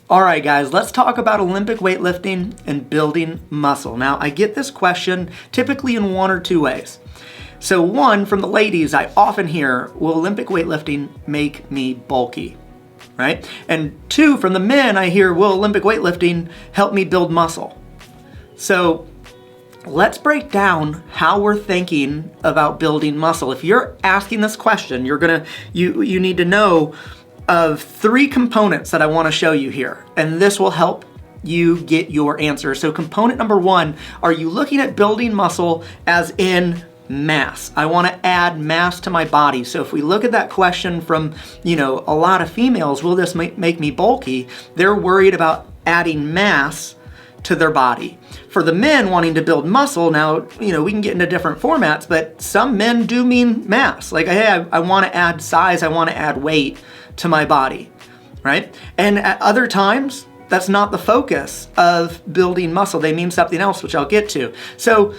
All right, guys, let's talk about Olympic weightlifting and building muscle. Now, I get this question typically in one or two ways. So one, from the ladies, I often hear, will Olympic weightlifting make me bulky, right? And two, from the men, I hear, will Olympic weightlifting help me build muscle? So let's break down how we're thinking about building muscle. If you're asking this question, you need to know of three components that I want to show you here, and this will help you get your answer. So component number one, are you looking at building muscle as in mass? I want to add mass to my body. So if we look at that question from, a lot of females, will this make me bulky? They're worried about adding mass to their body. For the men wanting to build muscle, now, we can get into different formats, but some men do mean mass. Like, hey, I want to add size, I want to add weight to my body, right? And at other times, that's not the focus of building muscle. They mean something else, which I'll get to. So,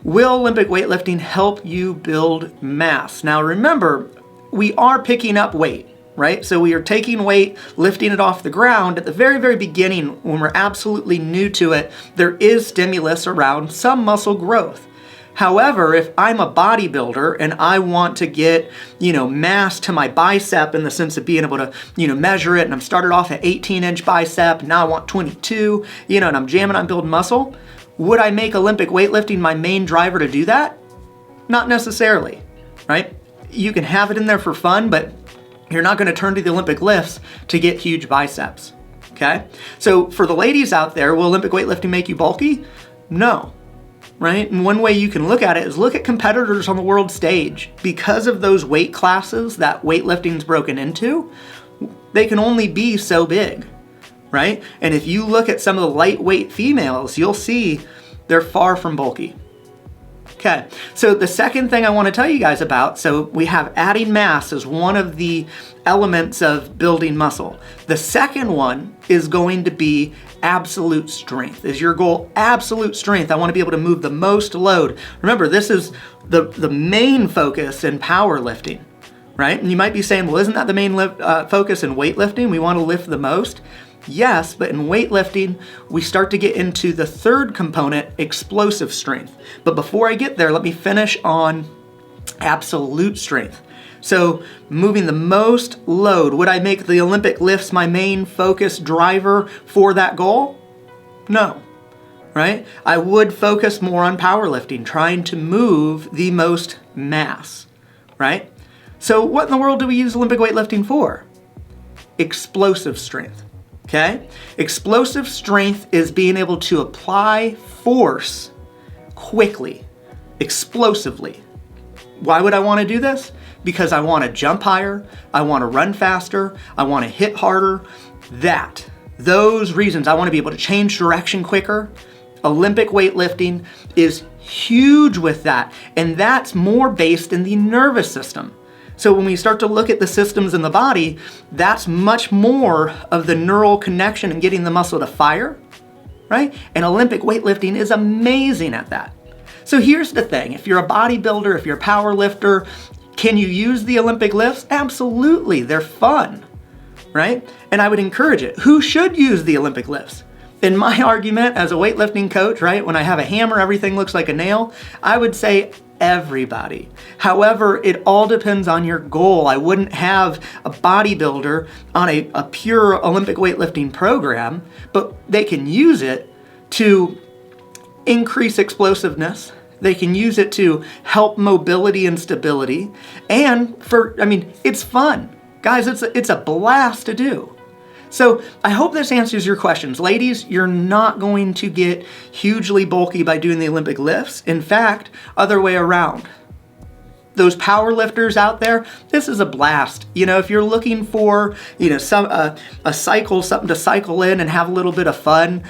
will Olympic weightlifting help you build mass? Now remember, we are picking up weight, right? So we are taking weight, lifting it off the ground. At the very, very beginning, when we're absolutely new to it, there is stimulus around some muscle growth. However, if I'm a bodybuilder and I want to get, mass to my bicep in the sense of being able to, measure it, and I'm started off at 18-inch bicep, now I want 22, and I'm jamming on building muscle, would I make Olympic weightlifting my main driver to do that? Not necessarily, right? You can have it in there for fun, but you're not going to turn to the Olympic lifts to get huge biceps, okay? So for the ladies out there, will Olympic weightlifting make you bulky? No. Right? And one way you can look at it is look at competitors on the world stage. Because of those weight classes that weightlifting's broken into, they can only be so big, right? And if you look at some of the lightweight females, you'll see they're far from bulky. Okay, so the second thing I want to tell you guys about, so we have adding mass as one of the elements of building muscle. The second one is going to be absolute strength. Is your goal absolute strength? I want to be able to move the most load. Remember, this is the main focus in powerlifting, right? And you might be saying, well, isn't that the main focus in weightlifting? We want to lift the most. Yes, but in weightlifting, we start to get into the third component, explosive strength. But before I get there, let me finish on absolute strength. So moving the most load, would I make the Olympic lifts my main focus driver for that goal? No, right? I would focus more on powerlifting, trying to move the most mass, right? So what in the world do we use Olympic weightlifting for? Explosive strength. Okay? Explosive strength is being able to apply force quickly, explosively. Why would I want to do this? Because I want to jump higher, I want to run faster, I want to hit harder. Those reasons, I want to be able to change direction quicker. Olympic weightlifting is huge with that, and that's more based in the nervous system. So when we start to look at the systems in the body, that's much more of the neural connection and getting the muscle to fire, right? And Olympic weightlifting is amazing at that. So here's the thing, if you're a bodybuilder, if you're a power lifter, can you use the Olympic lifts? Absolutely, they're fun, right? And I would encourage it. Who should use the Olympic lifts? In my argument as a weightlifting coach, right, when I have a hammer, everything looks like a nail, I would say everybody. However, it all depends on your goal. I wouldn't have a bodybuilder on a pure Olympic weightlifting program, but they can use it to increase explosiveness. They can use it to help mobility and stability. And it's fun. Guys, it's a blast to do. So I hope this answers your questions. Ladies, you're not going to get hugely bulky by doing the Olympic lifts. In fact, other way around. Those power lifters out there, this is a blast. If you're looking for, a cycle, something to cycle in and have a little bit of fun,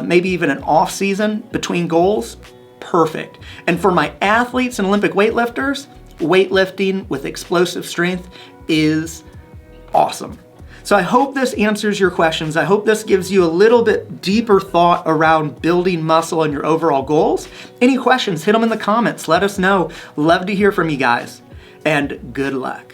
maybe even an off season between goals, perfect. And for my athletes and Olympic weightlifters, weightlifting with explosive strength is awesome. So I hope this answers your questions. I hope this gives you a little bit deeper thought around building muscle and your overall goals. Any questions, hit them in the comments. Let us know. Love to hear from you guys. And good luck.